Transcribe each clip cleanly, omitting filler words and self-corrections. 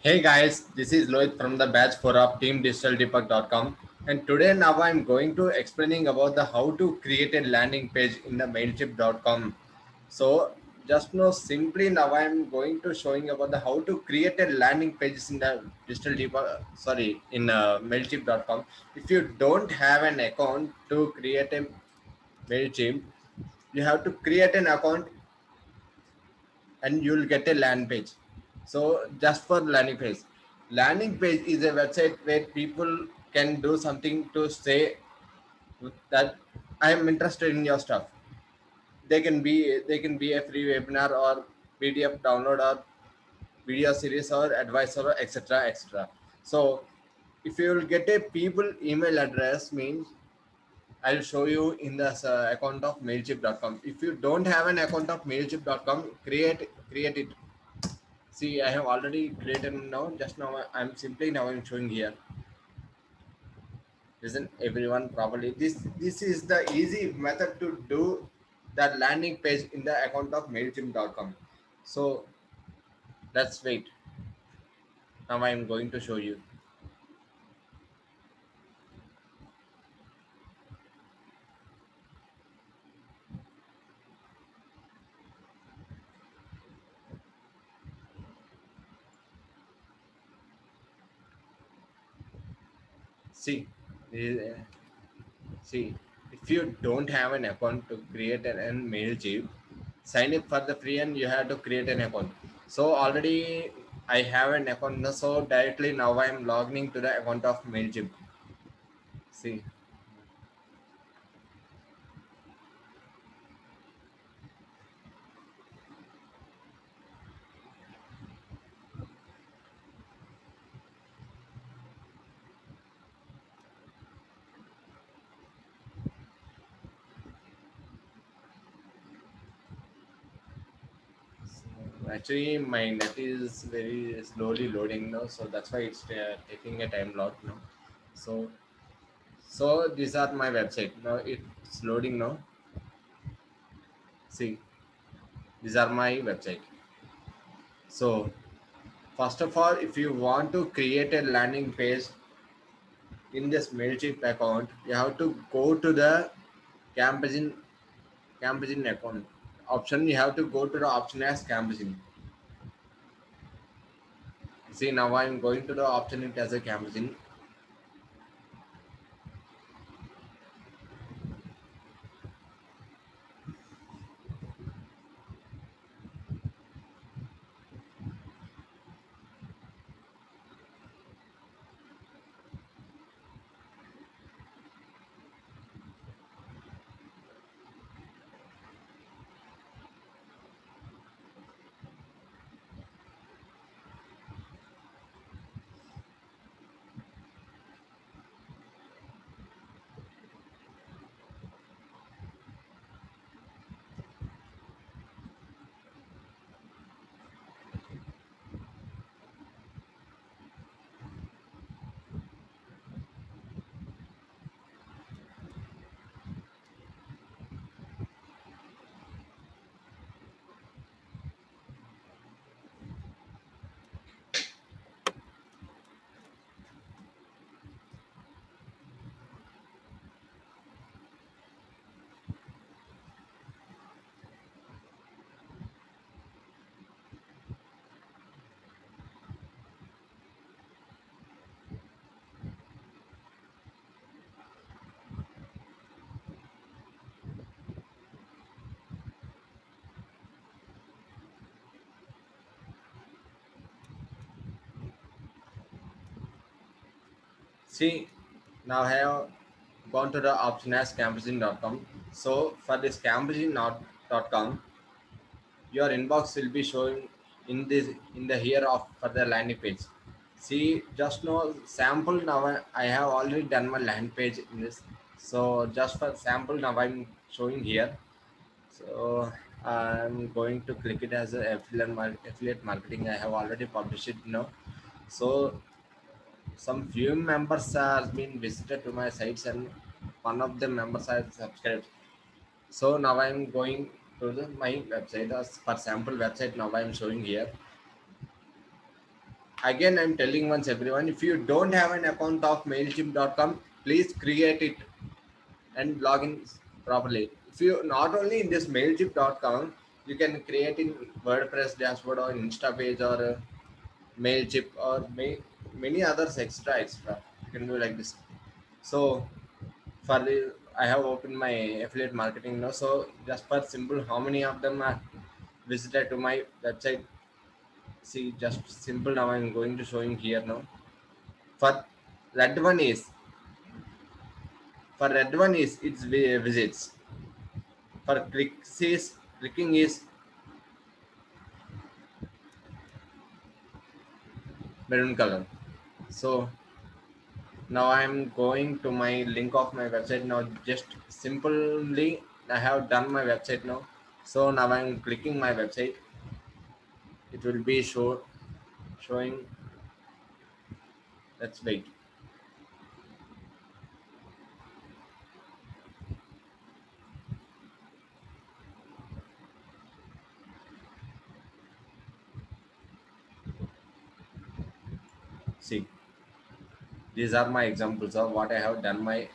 Hey guys, this is Lohit from the batch 4 of teamdigitaldebug.com, and today now I'm going to explaining about the how to create a landing page in the mailchimp.com. So just know simply now I'm going to showing about the how to create a landing pages in the digital debug in mailchimp.com. If you don't have an account to create a mailchimp, you have to create an account and you'll get a land page. So just for landing page is a website where people can do something to say that I am interested in your stuff. They can be a free webinar or PDF download or video series or advice or etc. So if you will get a people email address means I'll show you in the account of mailchimp.com. If you don't have an account of mailchimp.com, create it. See, I have already created now. Just now, I'm showing here. Listen, everyone properly. This is the easy method to do that landing page in the account of Mailchimp.com. So let's wait. Now I'm going to show you. See, uh, see. If you don't have an account to create an Mailchimp, sign up for the free and you have to create an account. So already I have an account now, so directly now I am logging to the account of Mailchimp. See, actually my net is very slowly loading now, so that's why it's taking a time lot now. So these are my website now. It's loading now. See, these are my website. So first of all, if you want to create a landing page in this Mailchimp account, you have to go to the Campagin account option. You have to go to the option as Campagin. See, now I'm going to the option it as a Campagin. See, now I have gone to the option as campusing.com. So for this campusing.com, your inbox will be showing in the here of for the landing page. See, just know sample now I have already done my land page in this. So just for sample now I'm showing here. So I'm going to click it as a affiliate marketing. I have already published it now. So some few members have been visited to my sites and one of the members has subscribed. So now I'm going to my website as for sample website now I'm showing here. again I'm telling once everyone, if you don't have an account of mailchimp.com, please create it and log in properly. If you not only in this mailchimp.com, you can create in WordPress dashboard or Insta page or Mailchimp or many others extra. You can do like this. So for the, I have opened my affiliate marketing now. So just for simple, how many of them are visited to my website? See, just simple. Now I'm going to showing here now. For red one is its visits. For clicking is maroon color. So now I'm going to my link of my website now. Just simply I have done my website now. So now I'm clicking my website. It will be showing. Let's wait. See, these are my examples of what I have done my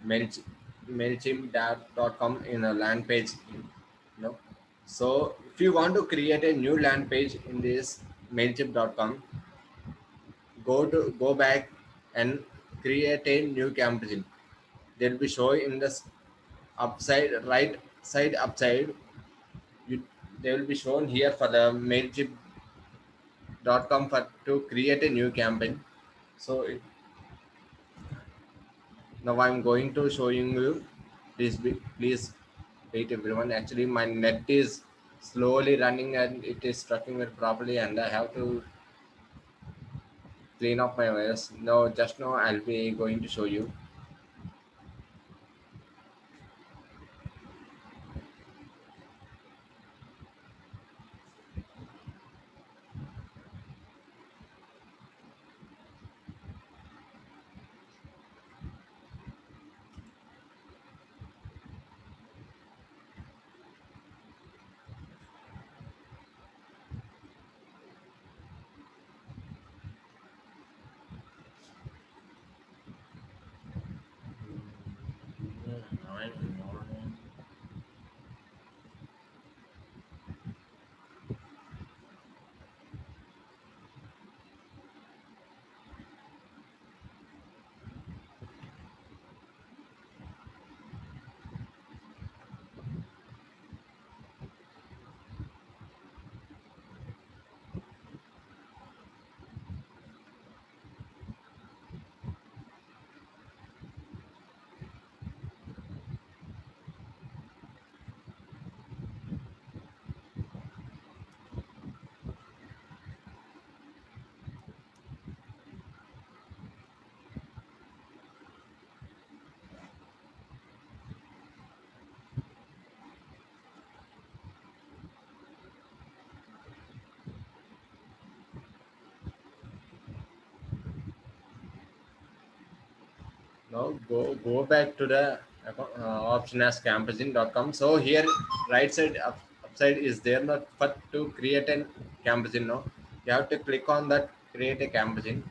mailchimp.com in a land page. You know. So if you want to create a new land page in this mailchimp.com, go back and create a new campaign. They'll be showing in the upside right side upside. You, they will be shown here for the mailchimp.com for to create a new campaign. So now I'm going to showing you. Please wait everyone. Actually my net is slowly running and it is strucking it properly and I have to clean up my virus. No, just now I'll be going to show you. Now go back to the option as campusing.com. So here right side upside is there not for to create an campusing. No, you have to click on that create a campusing.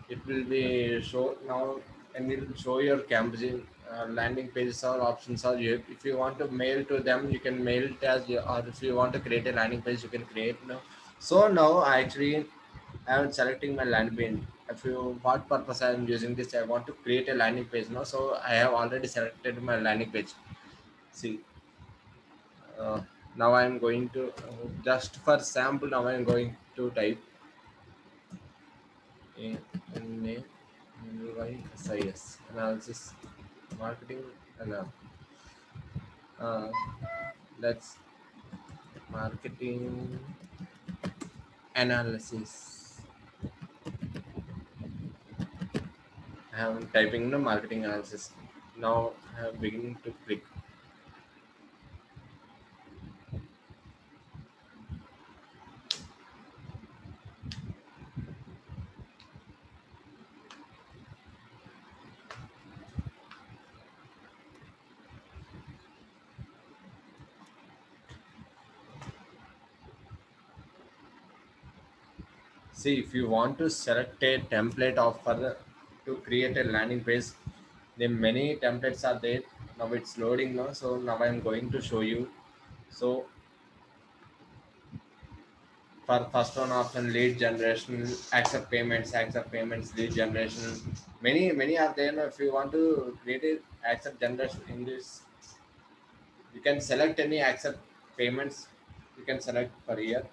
It will be show now and it will show your campusing landing pages or options or you, if you want to mail to them you can mail it as or if you want to create a landing page you can create now. So now I actually am selecting my landing page. If you what purpose I am using this, I want to create a landing page now. So I have already selected my landing page. See, uh, now I am going to just for sample. Now I am going to type ANALYSIS analysis marketing and uh, let's marketing analysis. I am typing the marketing analysis. Now I am beginning to click. See, if you want to select a template of for to create a landing page, then many templates are there. Now it's loading now, so now I'm going to show you. So for first one option, lead generation, accept payments, lead generation, many are there. Now if you want to create a accept generation in this, you can select any accept payments, you can select for here.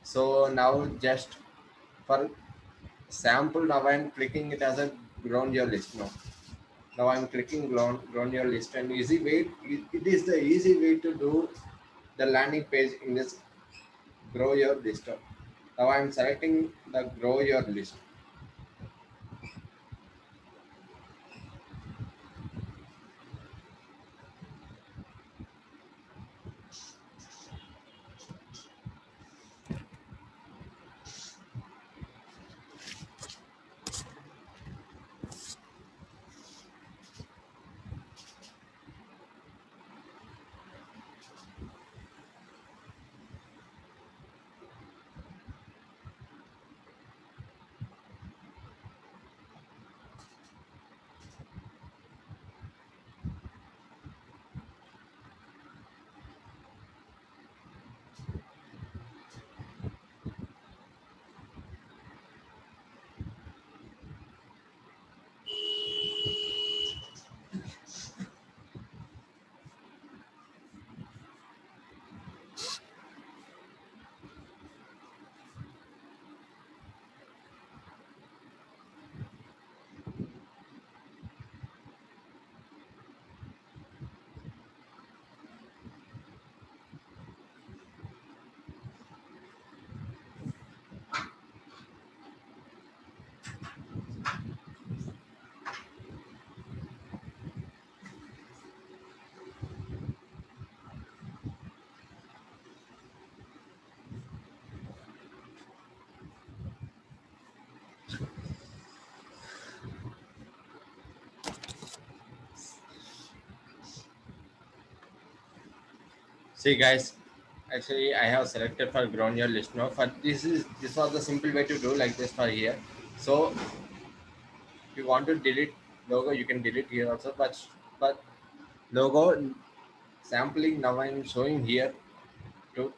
So now just for sample, now I'm clicking it as a ground your list now. Now I'm clicking ground your list, and easy way, it is the easy way to do the landing page in this grow your list. Now I'm selecting the grow your list. See guys, actually I have selected for ground your list now. For this was the simple way to do like this for here. So if you want to delete logo, you can delete here also. But logo sampling, now I'm showing here to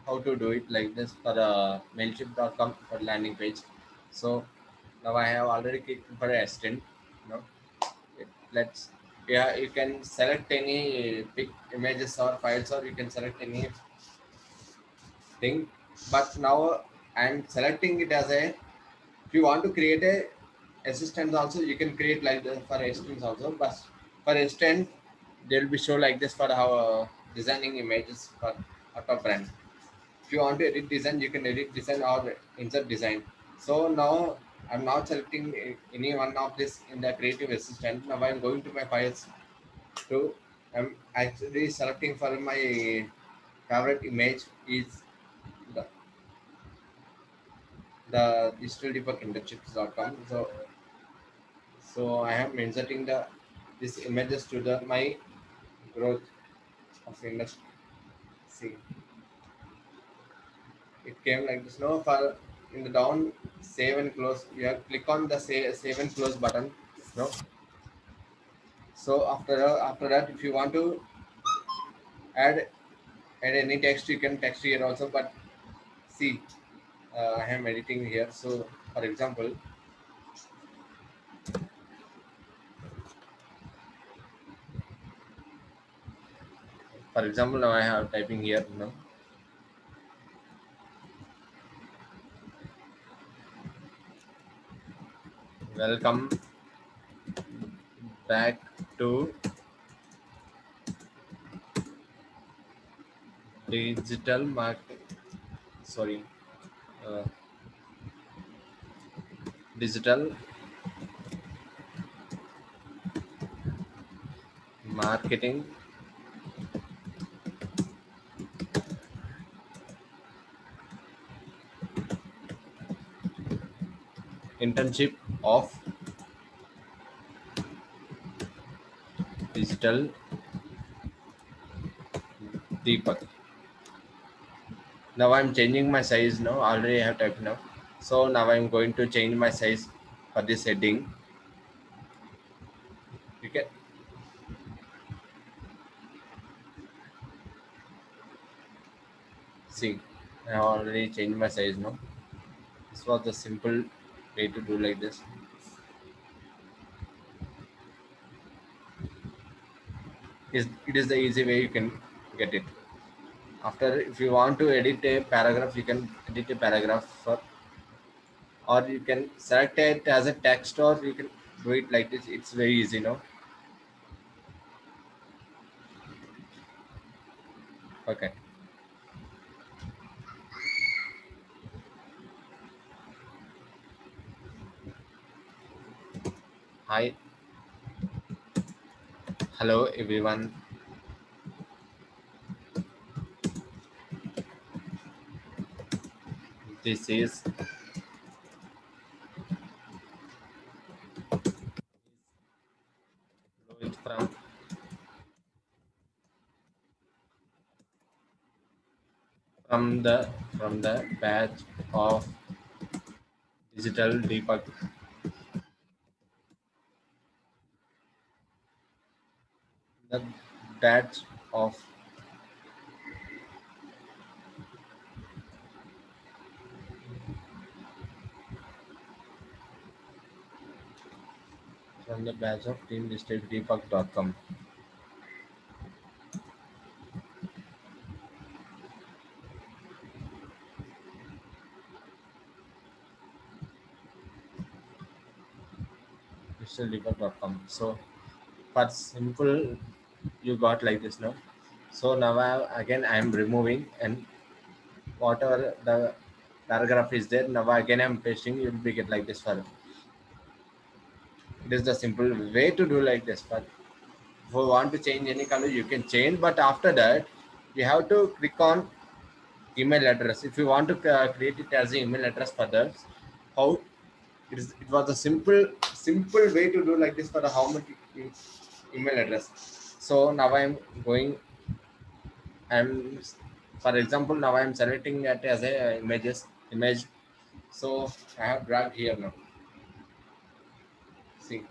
how to do it like this for Mailchimp.com for landing page. So now I have already clicked for extend. You know, let's, yeah, you can select any big images or files, or you can select any thing. But now I'm selecting it as a, if you want to create a assistant also, you can create like this for assistants also. But for assistant, they'll be show like this for how designing images for auto brand. If you want to edit design, you can edit design or insert design. So now I'm not selecting any one of this in the creative assistant. Now I'm going to my files to, I'm actually selecting for my favorite image is the, the digital debug internships.com. So I am inserting the these images to the my growth of industry. See, it came like this. No, for in the down save and close, you have click on the save and close button. No, so after that, if you want to add add any text, you can text here also. But see, I am editing here. So for example, now I have typing here. No, welcome back to digital market. Sorry, uh, digital marketing internship of digital Deepak. Now I'm changing my size now. Already I have typed now. So now I'm going to change my size for this heading. You can see I have already changed my size now. This was the simple way to do like this. It is the easy way you can get it. After, if you want to edit a paragraph, you can edit a paragraph or you can select it as a text, or you can do it like this. It's very easy now. Okay. Hi, hello everyone. This is Rohit from the from the batch of Digital Deepak. The batch of from the batch of Team Digital Deepak.com. Digitaldeepak.com. So for simple, you got like this now. So now again I am removing, and whatever the paragraph is there, now again I'm pasting. You'll be get like this for it is the simple way to do like this. But if you want to change any color, you can change. But after that, you have to click on email address. If you want to create it as an email address for that, how it was a simple way to do like this for the how much email address. So now I'm for example, now I'm selecting that as a image. So I have dragged here now. See,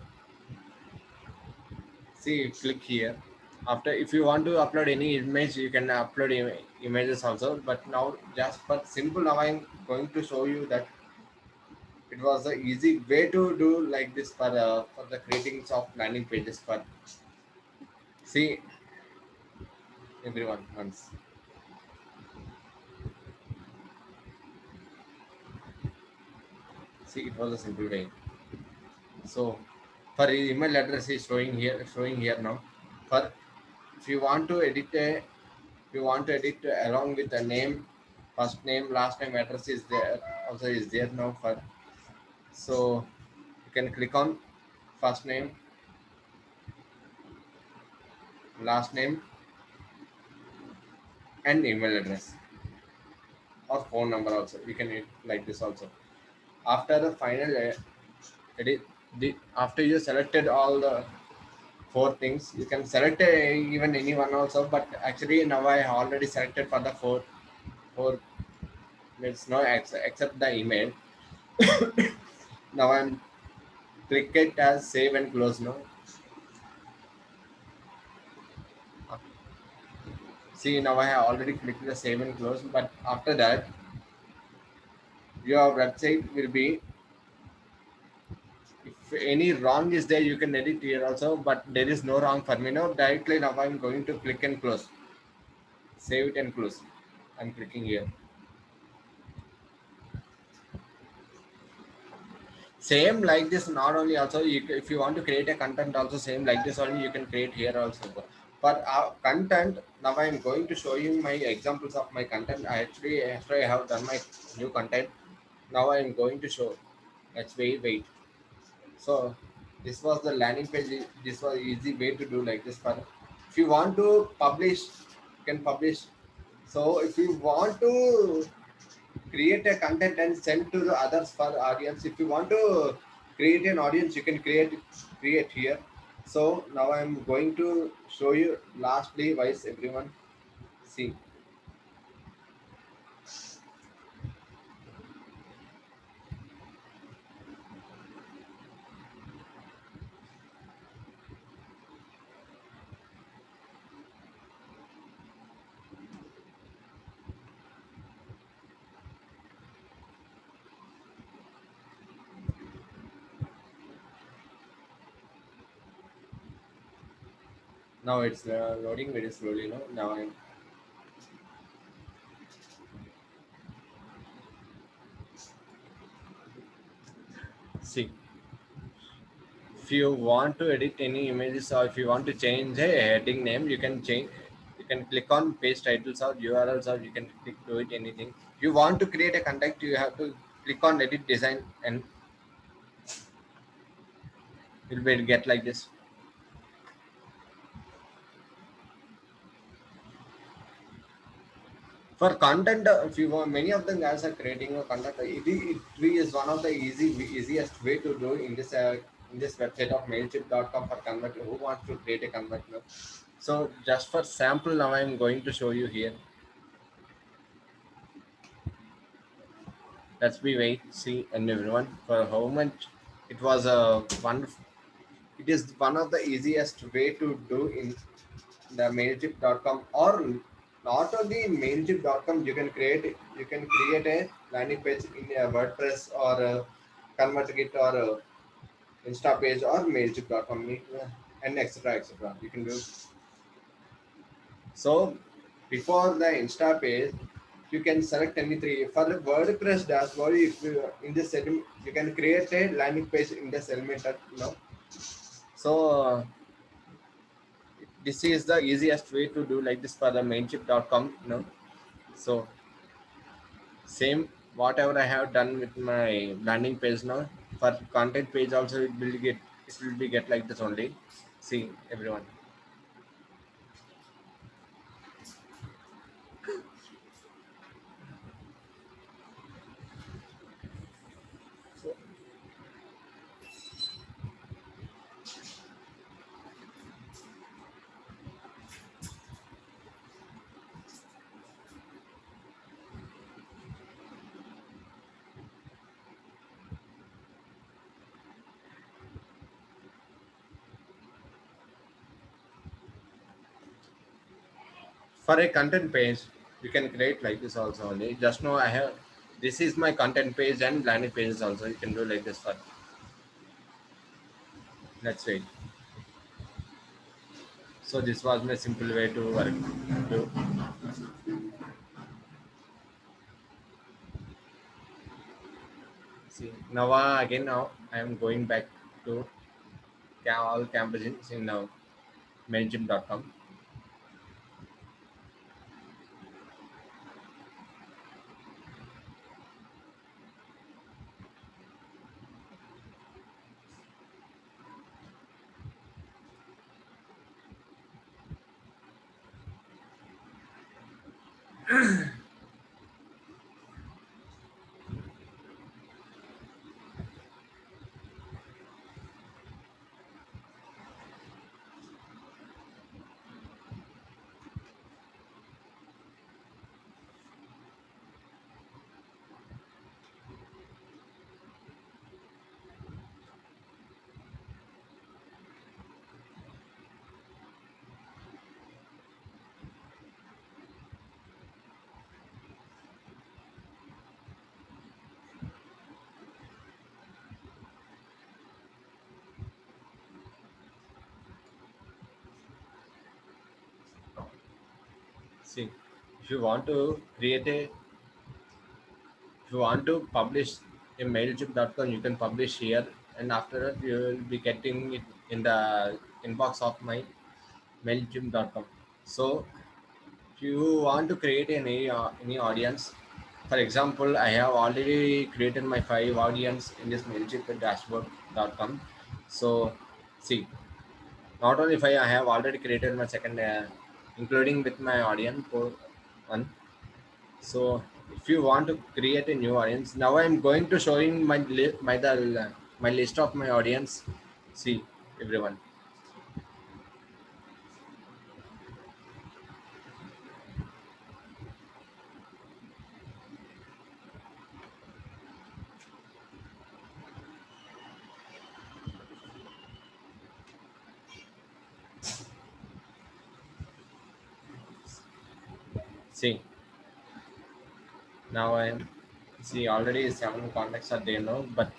see, click here. After, if you want to upload any image, you can upload images also. But now, just for simple, now I'm going to show you that it was an easy way to do like this for the creating of landing pages for see everyone once. See, it was a simple way. So for email address is showing here now. For if you want to edit a if you want to edit along with the name, first name, last name, address is there also is there now for. So you can click on first name, last name, and email address or phone number also. You can edit like this also. After the final edit, after you selected all the four things, you can select even anyone also. But actually now I already selected for the four. It's no except the email. Now I'm click it as save and close now. See, now I have already clicked the save and close, but after that your website will be, if any wrong is there you can edit here also, but there is no wrong for me now. Directly now I'm going to click and close, save it and close. I'm clicking here. Same like this, not only also if you want to create a content also same like this only you can create here also. For content, now I'm going to show you my examples of my content. I actually, after I have done my new content, now I'm going to show. Let's wait. So this was the landing page. This was easy way to do like this. For if you want to publish, you can publish. So if you want to create a content and send to the others for audience, if you want to create an audience, you can create here. So now I'm going to show you lastly wise everyone. See, Now it's loading very slowly. No, now I'm see. If you want to edit any images or if you want to change a heading name, you can change. You can click on paste titles or URLs, or you can click do it anything. If you want to create a contact, you have to click on edit design, and it will get like this. For content, if you want, many of them guys are creating a content. It is one of the easiest way to do in this website of Mailchimp.com for convert. Who wants to create a converter? So just for sample, now I'm going to show you here. Let's be wait, see, and everyone for how much it was a one. It is one of the easiest way to do in the Mailchimp.com, or not only in Mailchimp.com. You can create a landing page in a WordPress or a ConvertKit or a Insta page or Mailchimp.com, and etc. You can do so. Before the Insta page, you can select any three. For the WordPress dashboard, if you in this setting, you can create a landing page in this element. So this is the easiest way to do like this for the Mailchimp.com. So same whatever I have done with my landing page now, for content page also it will be get like this only. See everyone. For a content page, you can create like this also only. Just know I have this is my content page and landing pages also. You can do like this for. Let's wait. So this was my simple way to work. To see now again now I am going back to all campuses in now Mailchimp.com. See, if you want to create a, if you want to publish a Mailchimp.com, you can publish here, and after that you will be getting it in the inbox of my Mailchimp.com. So, if you want to create any audience, for example, I have already created my 5 audience in this Mailchimp dashboard.com. So, see, not only 5, I have already created my second, including with my audience for one. So if you want to create a new audience, now I'm going to showing my list of my audience. See everyone. See now I'm see already 7 contacts are there now, but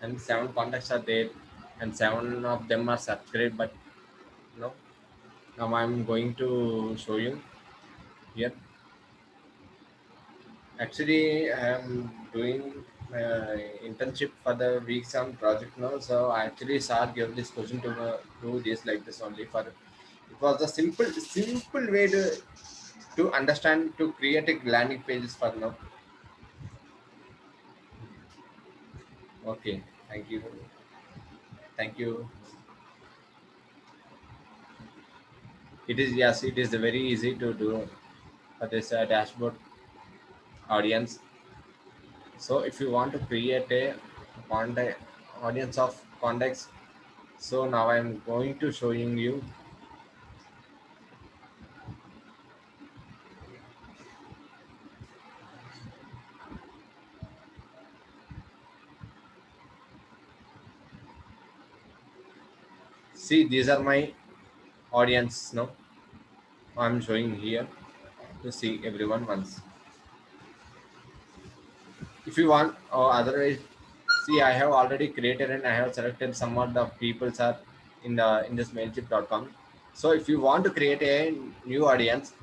and 7 contacts are there, and 7 of them are subscribed, but no. Now I'm going to show you here. Actually, I am doing internship for the week some project now. So I actually sir gave this question to do this like this only for. It was the simple way to understand to create a landing pages for now. Okay, thank you. It is, yes, it is very easy to do for this dashboard audience. So if you want to create a contact audience of contacts, so now I'm going to showing you. See, these are my audience now. I'm showing here to see everyone once. If you want, or otherwise, see, I have already created and I have selected some of the peoples are in this mailchimp.com. So if you want to create a new audience,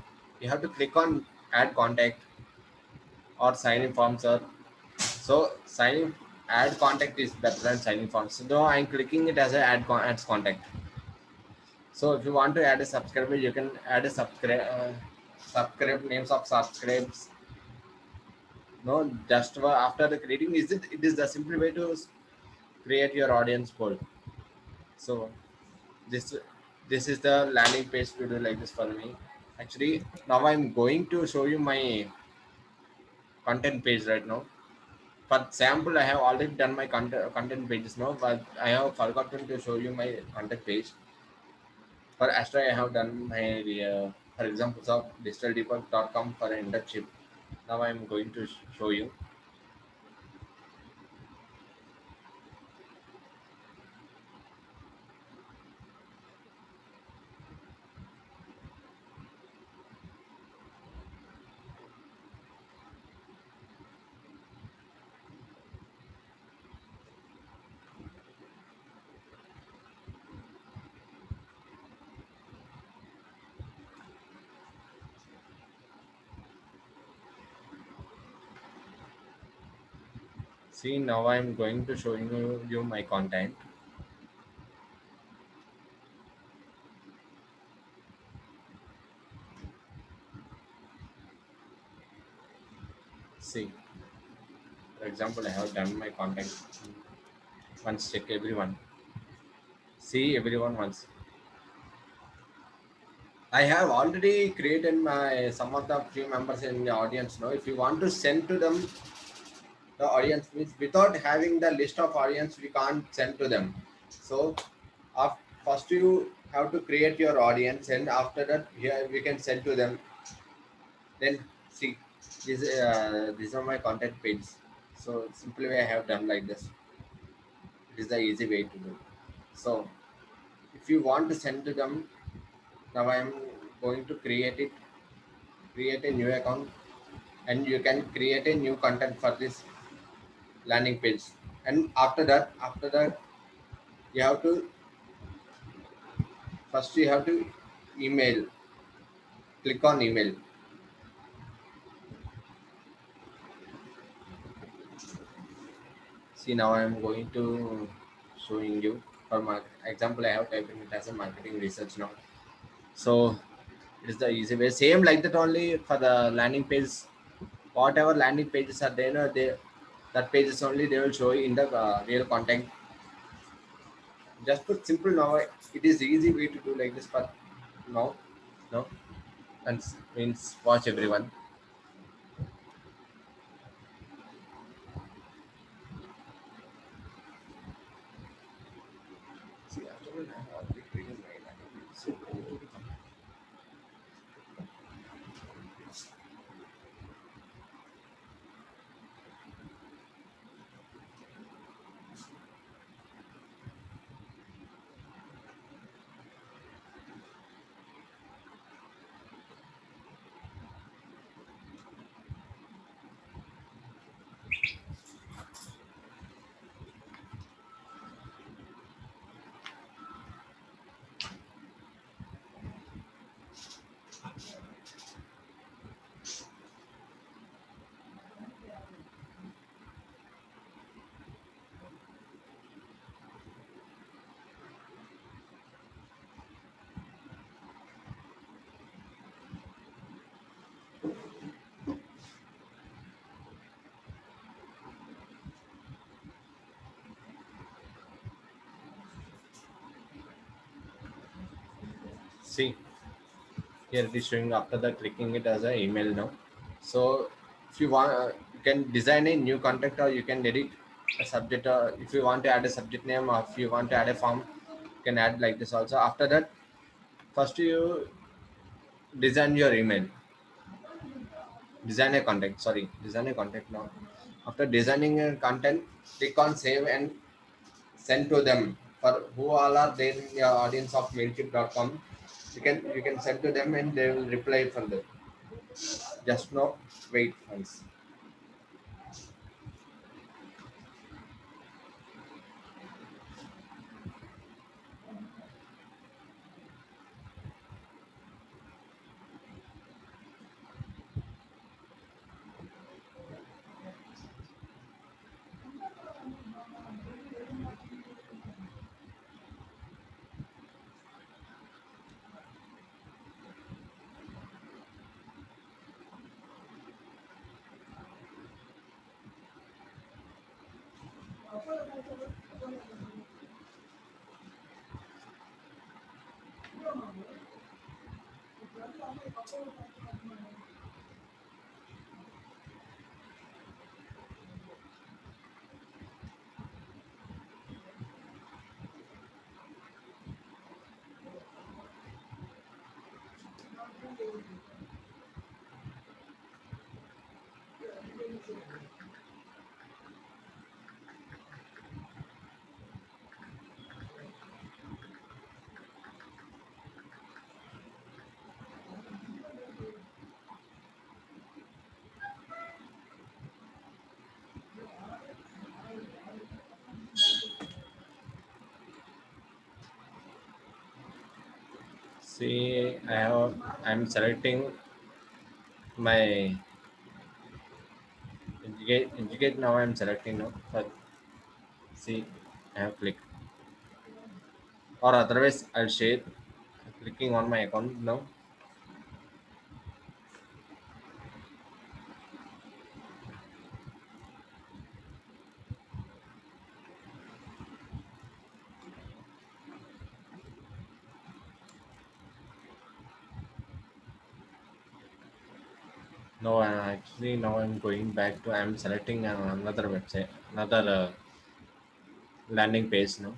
you have to click on add contact or sign in forms. Or so signing add contact is better than signing forms. So though I'm clicking it as a adds contact. So if you want to add a subscriber, you can add a subscribe names of subscribes. No, just after the creating, it is the simple way to create your audience poll. So this this is the landing page to do like this for me. Actually, now I'm going to show you my content page right now. For example, I have already done my content pages now, but I have forgotten to show you my content page. For Astra, I have done my, for example, of digitaldebug.com for an internship. Now I'm going to show you. See, now I'm going to show you my content. See, for example, I have done my content. Once check everyone. See everyone once. I have already created my some of the few members in the audience now. If you want to send to them the audience, means without having the list of audience, we can't send to them. So first you have to create your audience, and after that here we can send to them. Then see, these are my content page. So simply I have done like this. It is the easy way to do. So if you want to send to them, now I am going to create a new account, and you can create a new content for this landing page. And after that, you have to first you have to email. Click on email. See, now I am going to showing you for my example. I have typed it as a marketing research now. So it is the easy way. Same like that only for the landing page. Whatever landing pages are there, no, they that pages only they will show in the real content. Just put simple now. It is easy way to do like this, but no, no, and means watch everyone. See, after that, I have already created my landing page. So See, here it is showing after that clicking it as an email now. So if you want, you can design a new contact or you can edit a subject. Or if you want to add a subject name or if you want to add a form, you can add like this also. After that, first you design your email, design a contact now. After designing a content, click on save and send to them. For who all are there in your audience of mailchimp.com, you can send to them and they will reply from them. Just now wait once. See, I'm selecting my educate now. I'm selecting now. But see, I have clicked, or otherwise I'll share clicking on my account now. No, actually now I'm going back to I'm selecting another website, another landing page now.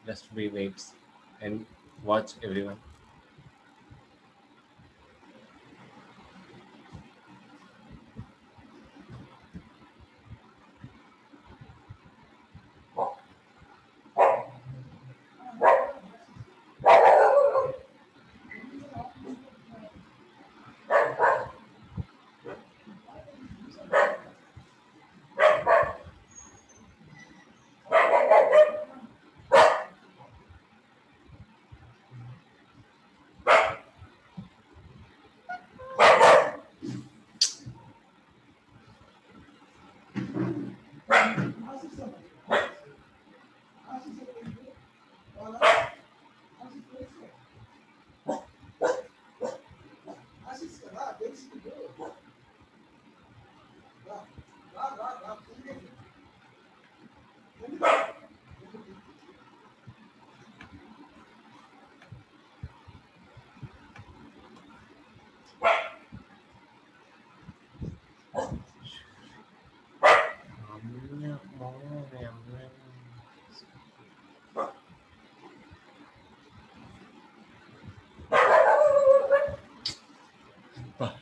Just we wait and watch everyone.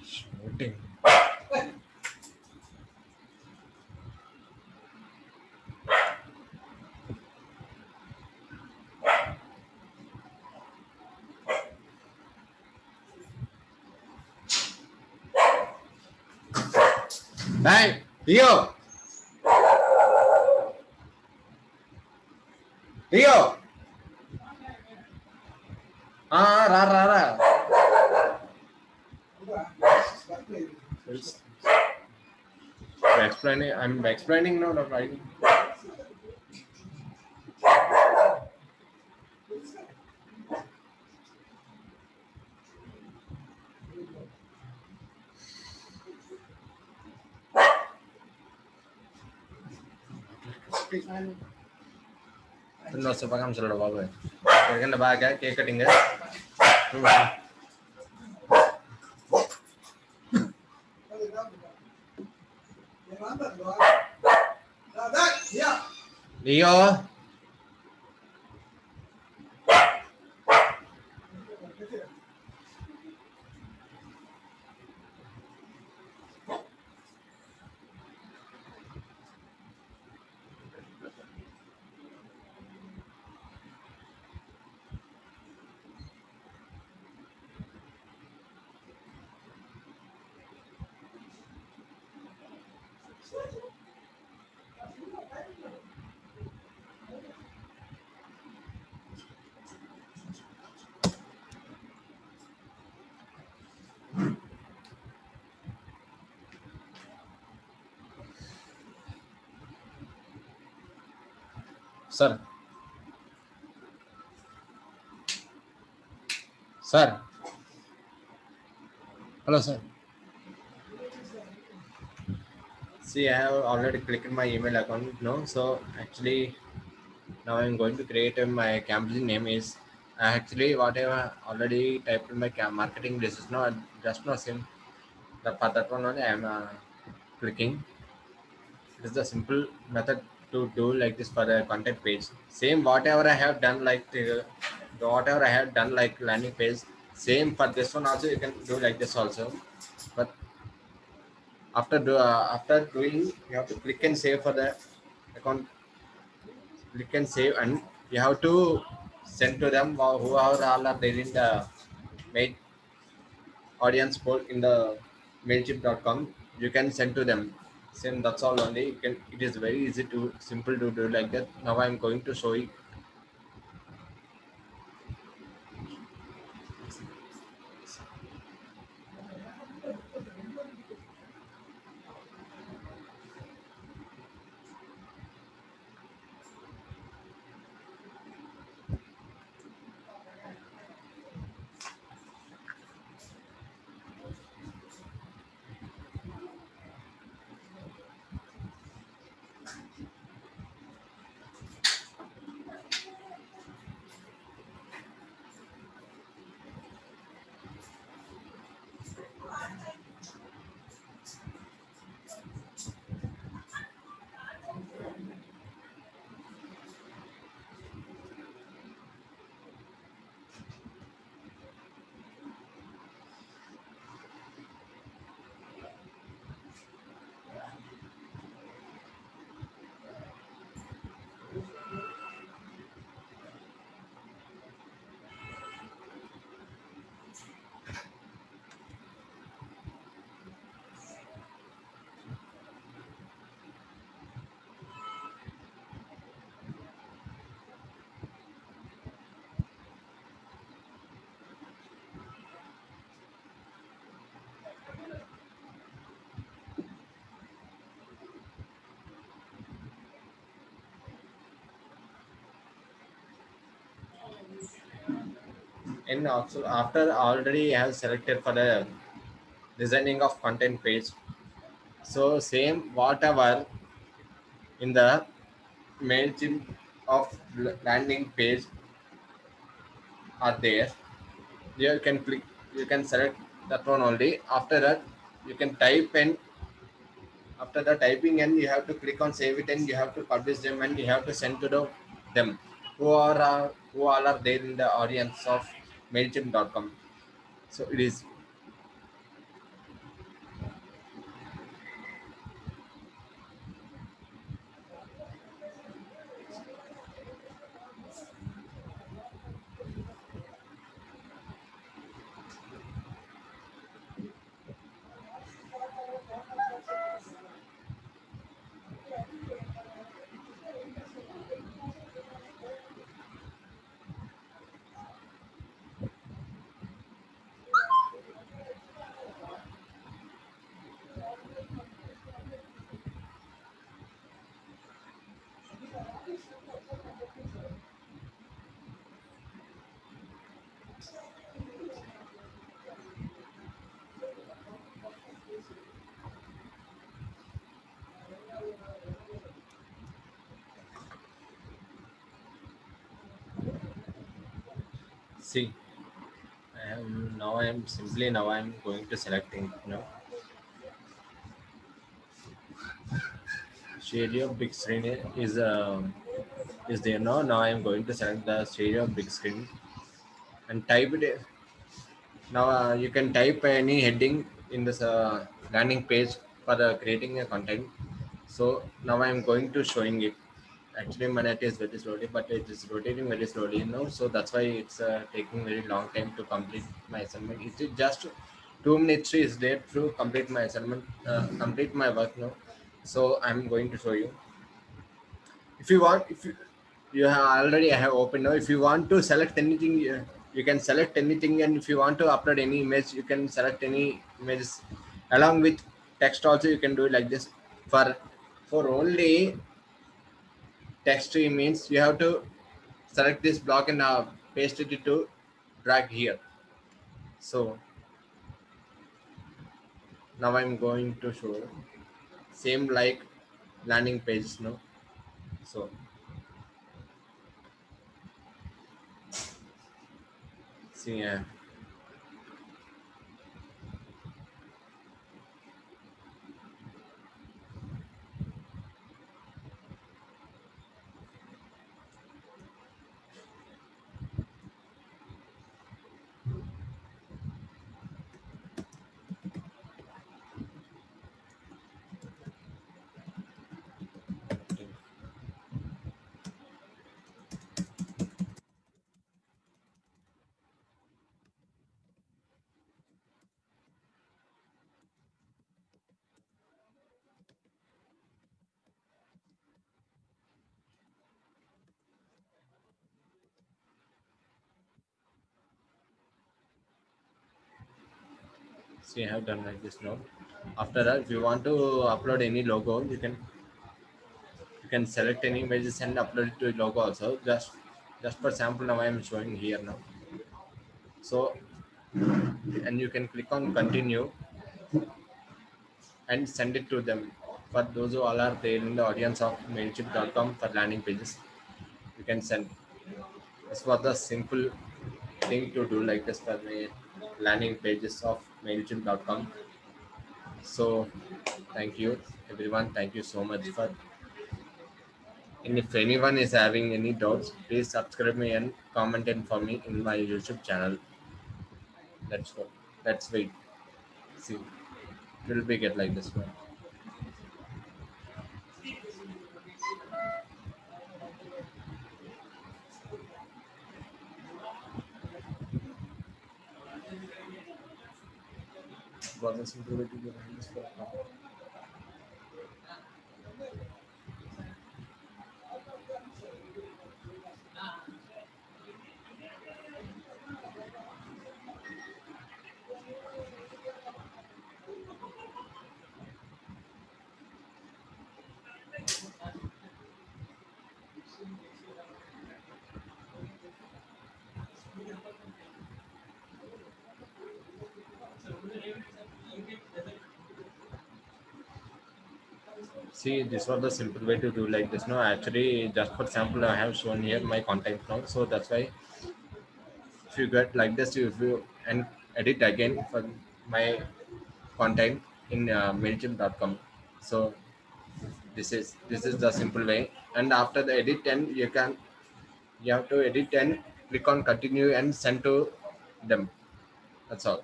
Shooting. Hey, Rio, Rio. Ra ra ra. It's explaining. I'm explaining now. Not writing. இன்னொரு பக்கம் சொல்லட பாபு எங்கே பாக்க cake கட்டிங்க Leo, sir, sir. Hello, sir. See, I have already clicked my email account. No, so actually now I'm going to create my campus name is actually whatever already typed in my marketing this is not just no sim. The for that one only I'm clicking. This is the simple method to do like this for the content page. Same whatever I have done like whatever I have done like landing page. Same for this one also you can do like this also. But after doing you have to click and save for the account. Click and save and you have to send to them whoever all are there in the main audience poll in the mailchimp.com. You can send to them. Same, that's all only. You can, it is very easy to simple to do like that. Now I'm going to show you. And also after already I have selected for the designing of content page. So same whatever in the MailChimp of landing page are there. You can click, you can select that one only. After that, you can type and after the typing and you have to click on save it and you have to publish them and you have to send to them who all are there in the audience of Mailchimp.com. So it is see. I now I'm going to selecting, share your big screen is there now. Now I'm going to select the share your big screen and type it. Now you can type any heading in this landing page for creating a content. So now I'm going to showing it. Actually, my net is very slowly, but it is rotating very slowly now. So that's why it's taking very long time to complete my assignment. It is just 2 minutes is there to complete my assignment, complete my work now. So I'm going to show you. If you want, if you have already I have opened now. If you want to select anything, you can select anything, and if you want to upload any image, you can select any images along with text also. You can do it like this. For only text means you have to select this block and paste it to drag here. So now I'm going to show same like landing pages now. So see, see I have done like this now. After that, if you want to upload any logo, you can select any images and upload it to logo also. Just for sample now I am showing here now. So and you can click on continue and send it to them. For those who all are there in the audience of Mailchimp.com for landing pages, you can send. This was the simple thing to do like this for the landing pages of Mailchimp.com. So thank you everyone. Thank you so much for. And if anyone is having any doubts, please subscribe me and comment in for me in my YouTube channel. Let's go. Let's wait. See, it will be get like this one. Was a simple way to do this for See, this was the simple way to do like this. No, actually, just for example, I have shown here my content now. So that's why if you get like this, if you and edit again for my content in Mailchimp.com. So this is the simple way. And after the edit and you have to edit and click on continue and send to them. That's all.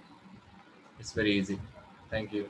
It's very easy. Thank you.